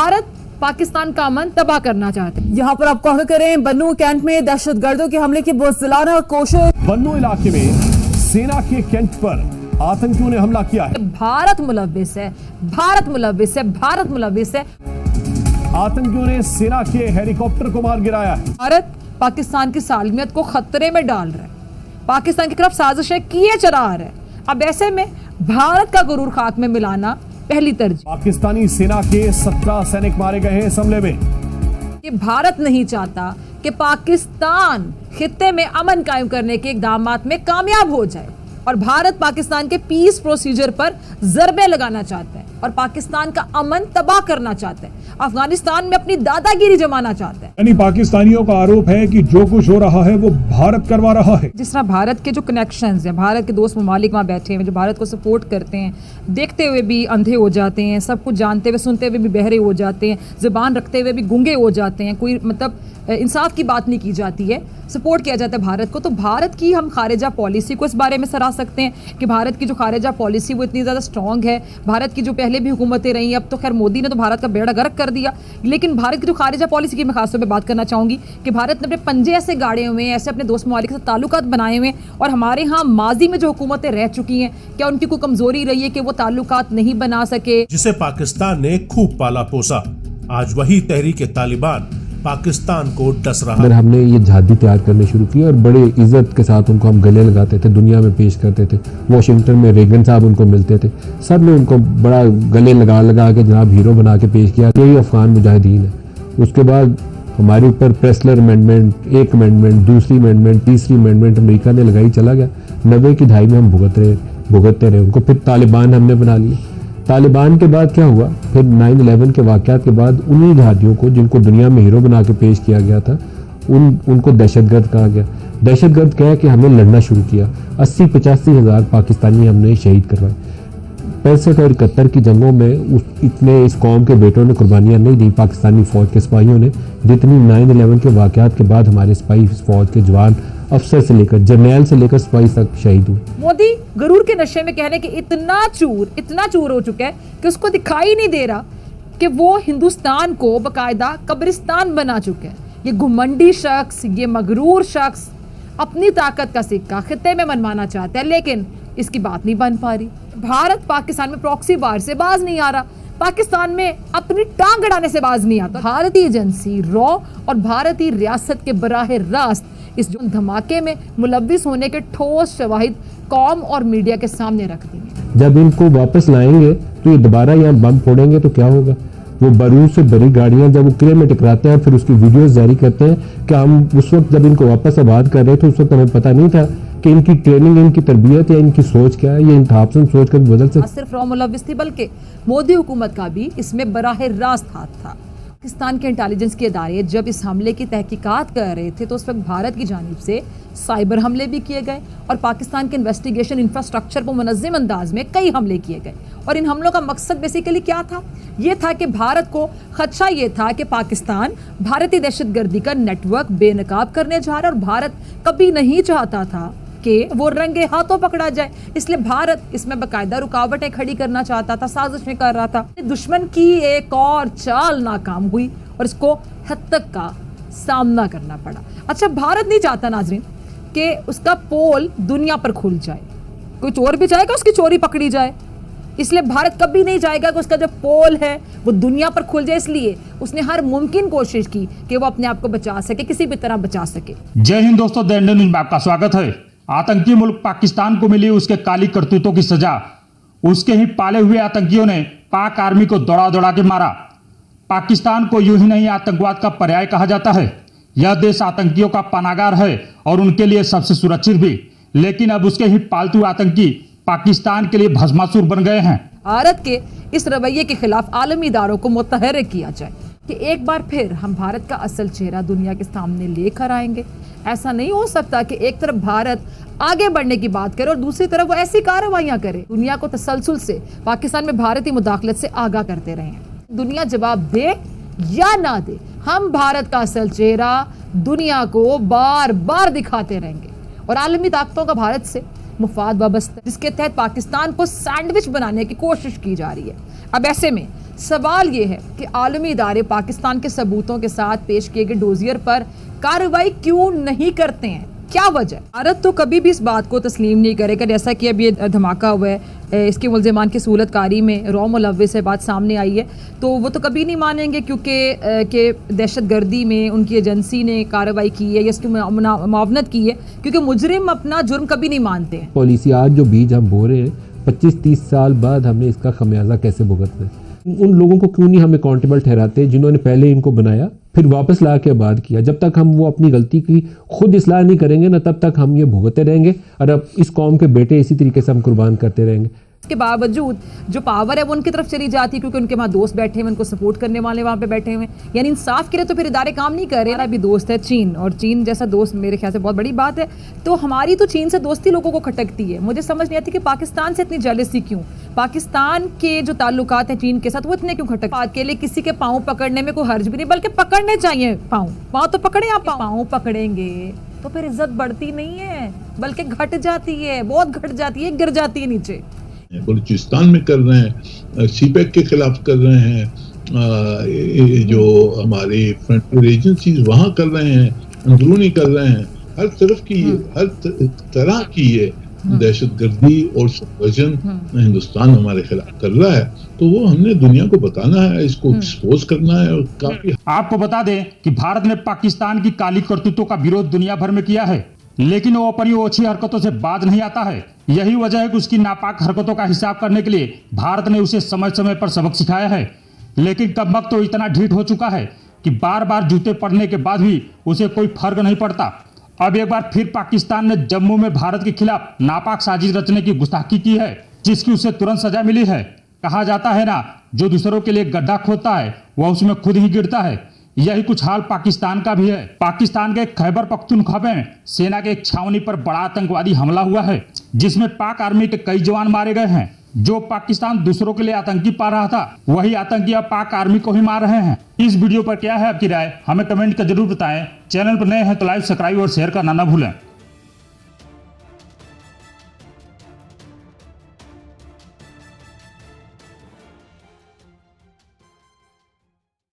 भारत पाकिस्तान का अमन तबाह करना चाहते हैं। यहाँ पर आप कौन करें बन्नू कैंट में दहशतगर्दों के हमले की बुज़दिलाना कोशिश। बन्नू इलाके में सेना के कैंट पर आतंकियों ने हमला किया है। भारत मुलव्विस है, भारत मुलव्विस है, भारत मुलव्विस है। आतंकियों ने सेना के हेलीकॉप्टर को मार गिराया है। भारत पाकिस्तान की सालमियत को खतरे में डाल रहा है, पाकिस्तान की खिलाफ साजिशें किए चला रहा है। अब ऐसे में भारत का गुरूर खाक में मिलाना पहली तरजीह। पाकिस्तानी सेना के 17 सैनिक मारे गए हैं इस हमले में। कि भारत नहीं चाहता कि पाकिस्तान खित्ते में अमन कायम करने के इक़दामात में कामयाब हो जाए और भारत पाकिस्तान के पीस प्रोसीजर पर ज़रबे लगाना चाहता है और पाकिस्तान का अमन तबाह करना चाहता है, अफगानिस्तान में अपनी दादागिरी जमाना चाहता है। यानी पाकिस्तानियों का आरोप है कि जो कुछ हो रहा है वो भारत करवा रहा है। जिस तरह भारत के जो कनेक्शंस हैं, भारत के दोस्त ममालिक वहाँ बैठे हैं जो भारत को सपोर्ट करते हैं, देखते हुए भी अंधे हो जाते हैं, सब कुछ जानते हुए सुनते हुए भी बहरे हो जाते हैं, ज़ुबान रखते हुए भी गूंगे हो जाते हैं, कोई मतलब इंसाफ की बात नहीं की जाती है, सपोर्ट किया जाता है भारत को। तो भारत की हम खारिजा पॉलिसी को इस बारे में सराह सकते हैं कि भारत की जो खारिजा पॉलिसी वो इतनी ज़्यादा स्ट्रॉन्ग है। भारत की जो पहले भी हुकूमतें रही, अब तो खैर मोदी ने तो भारत का बेड़ा गर्क कर दिया, लेकिन भारत की जो खारिजा पॉलिसी की मैं खासतौर पर बात करना चाहूँगी कि भारत ने अपने पंजे ऐसे गाड़े हुए हैं, ऐसे अपने दोस्त ममालिक के साथ ताल्लुकात बनाए हुए हैं। और हमारे यहाँ माजी में जो हुकूमतें रह चुकी हैं, क्या उनकी कोई कमजोरी रही है कि वो ताल्लुकात नहीं बना सके? जिसे पाकिस्तान ने खूब पाला पोसा, आज वही तहरीक तालिबान पाकिस्तान को डस रहा। अगर हमने ये झादी तैयार करने शुरू की और बड़े इज्जत के साथ उनको हम गले लगाते थे, दुनिया में पेश करते थे, वॉशिंगटन में रेगन साहब उनको मिलते थे, सब ने उनको बड़ा गले लगा के जनाब हीरो बना के पेश किया। यही अफगान मुजाहिदीन है। उसके बाद हमारे ऊपर प्रेसलर अमेंडमेंट, एक अमेंडमेंट, दूसरी अमेंडमेंट, तीसरी अमेंडमेंट अमेरिका ने लगाई, चला गया। 90 की दहाई में हम भुगतते रहे उनको। फिर तालिबान हमने बना लिया। तालिबान के बाद क्या हुआ, फिर 9/11 के वाक़यात के बाद उन्हीं जिहादियों को जिनको दुनिया में हीरो बना के पेश किया गया था उनको दहशतगर्द कहा गया। दहशतगर्द कह के हमने लड़ना शुरू किया। 80-85 हज़ार पाकिस्तानी हमने शहीद करवाए। 65 और 71 की जंगों में इतने इस कौम के बेटों ने कुर्बानियाँ नहीं दी, पाकिस्तानी फ़ौज के सिपाहियों ने, जितनी 9/11 के वाक़यात के बाद हमारे सिपाही फ़ौज के जवान अफसर से लेकर जर्नैल से लेकर सिपाही तक शहीद हुए। मोदी गरूर के नशे में कहने कि इतना चूर हो चुका है कि उसको दिखाई नहीं दे रहा कि वो हिंदुस्तान को बाकायदा कब्रिस्तान बना चुका है। ये घुमंडी शख्स, ये मगरूर शख्स अपनी ताकत का सिक्का खित्ते में मनवाना चाहता है, लेकिन इसकी बात नहीं बन पा रही। भारत पाकिस्तान में प्रॉक्सी वार से बाज नहीं आ रहा, पाकिस्तान में अपनी टांग अड़ाने से बाज नहीं आता। भारतीय एजेंसी रॉ और भारतीय रियासत के बराह रास्त इस धमाके में मुलव्विस होने के ठोस शवाहिद कौम और मीडिया के सामने रख देंगे। जब इनको वापस लाएंगे तो ये दोबारा यहाँ बम फोड़ेंगे तो क्या होगा? वो बारूद से भरी गाड़ियां जब वो किले में टकराते हैं फिर उसकी वीडियोस जारी करते हैं कि हम उस वक्त जब इनको वापस आबाद कर रहे थे उस वक्त हमें पता नहीं था कि इनकी ट्रेनिंग, इनकी तरबियत या इनकी सोच क्या है, ये इंतहासन सोच कर बदल सकती। सिर्फ रॉ मुलव्विस थी बल्कि मोदी हुकूमत का भी इसमें बराह रास्त हाथ था। पाकिस्तान के इंटेलिजेंस के इदारे जब इस हमले की तहकीकात कर रहे थे तो उस वक्त भारत की जानिब से साइबर हमले भी किए गए और पाकिस्तान के इन्वेस्टिगेशन इंफ्रास्ट्रक्चर पर मुनज़्ज़म अंदाज में कई हमले किए गए। और इन हमलों का मकसद बेसिकली क्या था? ये था कि भारत को खदशा ये था कि पाकिस्तान भारतीय दहशतगर्दी का नेटवर्क बेनकाब करने जा रहा है और भारत कभी नहीं चाहता था कि वो रंगे हाथों पकड़ा जाए, इसलिए भारत इसमें बाकायदा रुकावटें खड़ी करना चाहता था, साजिशें कर रहा था। दुश्मन की एक और चाल नाकाम हुई और इसको हद तक का सामना करना पड़ा। अच्छा, भारत नहीं चाहता नाजरीन कि उसका पोल दुनिया पर खुल जाए, कोई चोर भी चाहेगा उसकी चोरी पकड़ी जाए, इसलिए भारत कभी नहीं चाहेगा कि उसका जो पोल है वो दुनिया पर खुल जाए। इसलिए उसने हर मुमकिन कोशिश की कि वो अपने आप को बचा सके, किसी भी तरह बचा सके। जय हिंद दोस्तों, द इंडियन न्यूज़ में आपका स्वागत है। आतंकी मुल्क पाकिस्तान को मिली उसके काली करतूतों की सजा। उसके ही पाले हुए आतंकियों ने पाक आर्मी को दौड़ा के मारा। पाकिस्तान को यूं ही नहीं आतंकवाद का पर्याय कहा जाता है। यह देश आतंकियों का पनागार है और उनके लिए सबसे सुरक्षित भी, लेकिन अब उसके ही पालतू आतंकी पाकिस्तान के लिए भस्मासुर बन गए हैं। भारत के इस रवैये के खिलाफ आलमी इदारों को मुतहर्रिक किया जाए कि एक बार फिर हम भारत का असल चेहरा दुनिया के सामने लेकर आएंगे। ऐसा नहीं हो सकता कि एक तरफ भारत आगे बढ़ने की बात करे और दूसरी तरफ वो ऐसी कार्रवाइयां करे दुनिया को तसलसल से पाकिस्तान में भारतीय मुदाखलत से आगाह करते रहे। दुनिया जवाब दे या ना दे, हम भारत का असल चेहरा दुनिया को बार बार दिखाते रहेंगे और आलमी ताकतों का भारत से मुफाद वाबस्ता, जिसके तहत पाकिस्तान को सैंडविच बनाने की कोशिश की जा रही है। अब ऐसे में सवाल ये है कि आलमी इदारे पाकिस्तान के सबूतों के साथ पेश किए गए डोजियर पर कार्रवाई क्यों नहीं करते हैं, क्या वजह? भारत तो कभी भी इस बात को तस्लीम नहीं करेगा, जैसा कि अब ये धमाका हुआ है, इसके मुल्ज़िमान की सूरतकारी में रॉ मुलव्विस से बात सामने आई है, तो वो तो कभी नहीं मानेंगे क्योंकि दहशतगर्दी में उनकी एजेंसी ने कार्रवाई की है या इसकी मुआवनत की है, क्योंकि मुजरिम अपना जुर्म कभी नहीं मानते हैं। पॉलिसी आज जो बीज हम बो रहे हैं 25-30 साल बाद हमने इसका खमियाजा कैसे भुगतना है? उन लोगों को क्यों नहीं हम अकाउंटेबल ठहराते जिन्होंने पहले इनको बनाया फिर वापस ला के आबाद किया? जब तक हम वो अपनी गलती की खुद इस्लाह नहीं करेंगे ना, तब तक हम ये भुगतते रहेंगे और अब इस कौम के बेटे इसी तरीके से हम कुर्बान करते रहेंगे। इसके बावजूद जो पावर है वो उनकी तरफ चली जाती है, क्योंकि उनके वहाँ दोस्त बैठे हुए, उनको सपोर्ट करने वाले वहाँ पे बैठे हुए, यानी इंसाफ के लिए तो फिर इदारे काम नहीं कर रहे। हमारा भी दोस्त है चीन, और चीन जैसा दोस्त मेरे ख्याल से बहुत बड़ी बात है, तो हमारी तो चीन से दोस्ती लोगों को खटकती है। मुझे समझ नहीं आती कि पाकिस्तान से इतनी जेलसी क्यों, पाकिस्तान के जो ताल्लुकात हैं चीन के साथ वो इतने क्यों खटक? अकेले किसी के पाँव पकड़ने में कोई हर्ज भी नहीं, बल्कि पकड़ने चाहिए पाँव तो पकड़े, आप पाँव पकड़ेंगे तो फिर इज्जत बढ़ती नहीं है बल्कि घट जाती है, बहुत घट जाती है, गिर जाती है नीचे। बलूचिस्तान में कर रहे हैं, सीपेक के खिलाफ कर रहे हैं, जो हमारी फ्रंटियर एजेंसीज वहाँ कर रहे हैं, अंदरूनी कर रहे हैं, हर तरफ की हर तरह की ये दहशतगर्दी और सबवर्जन हिंदुस्तान हमारे खिलाफ कर रहा है, तो वो हमने दुनिया को बताना है, इसको एक्सपोज करना है। और काफी आपको बता दें कि भारत ने पाकिस्तान की काली करतूतों का विरोध दुनिया भर में किया है, लेकिन वो अपनी ओछी हरकतों से बाज नहीं आता है। यही वजह है कि उसकी नापाक हरकतों का हिसाब करने के लिए भारत ने उसे समय समय पर सबक सिखाया है, लेकिन कमबख्त तो इतना ढीठ हो चुका है कि बार बार जूते पड़ने के बाद भी उसे कोई फर्क नहीं पड़ता। अब एक बार फिर पाकिस्तान ने जम्मू में भारत के खिलाफ नापाक साजिश रचने की गुस्ताखी की है, जिसकी उसे तुरंत सजा मिली है। कहा जाता है ना, जो दूसरों के लिए गड्ढा खोदता है वह उसमें खुद ही गिरता है। यही कुछ हाल पाकिस्तान का भी है। पाकिस्तान के खैबर पख्तूनख्वा में सेना के एक छावनी पर बड़ा आतंकवादी हमला हुआ है, जिसमें पाक आर्मी के कई जवान मारे गए हैं। जो पाकिस्तान दूसरों के लिए आतंकी पा रहा था, वही आतंकी अब पाक आर्मी को ही मार रहे हैं। इस वीडियो पर क्या है आपकी राय, हमें कमेंट कर जरूर बताएं। चैनल पर नए हैं तो लाइक, सब्सक्राइब और शेयर करना न भूलें।